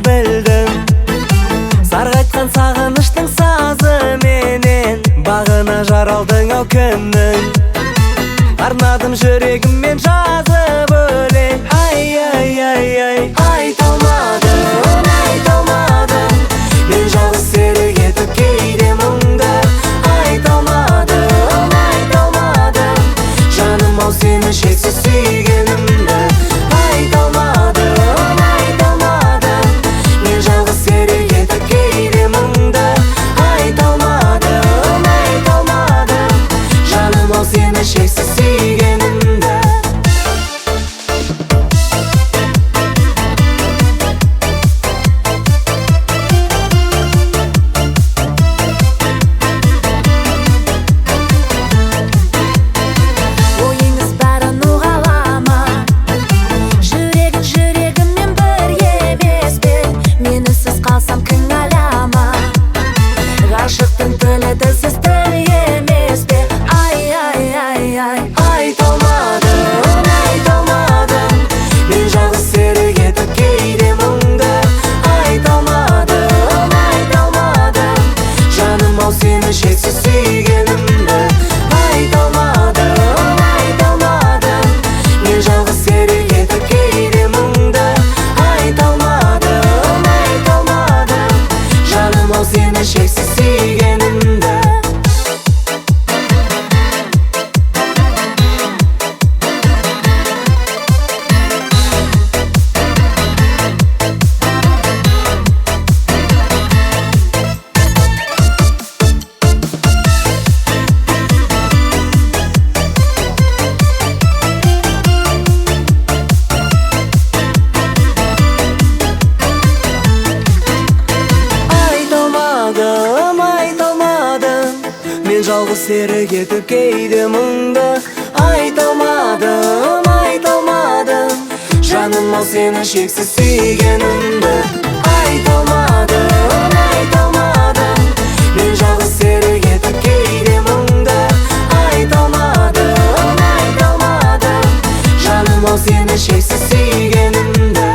білдім. Сарғайтқан сағыныштың сазы менен бағына жаралдың ау күннің. Арнадым жүрегіммен жазып өлең. Ай, айта алмадым мен жалғыз серік етіп кейде мұңды. Айта алмадым жаным ау сені шексіз сүйгенімді. Айта алмадым мен жалғыз серік етіп кейде мұңды. Айта алмадым жаным ау сені шексіз сүйгенімді. Ойыңыз бәрін ұғалама, жүрегіммен бір емес пе? Менісіз қалсам кінәлама, ғашықтың тілі тілсіз тіл емес пе? Айта алмадым мен жалғыз серік етіп кейде мұңды. Айта алмадым жаным ау сені шексіз сүйгенімді. Айта алмадым мен жалғыз серік етіп кейде мұңды. Айта алмадым жаным ау сені шексіз сүйгенімді. Айта алмадым мен жалғыз серік етіп кейде мұңды. Айта алмадым жаным ау сені шексіз сүйгенімді. Айта алмадым мен жалғыз серік етіп кейде мұңды. Айта алмадым жаным ау сені шексіз сүйгенімді.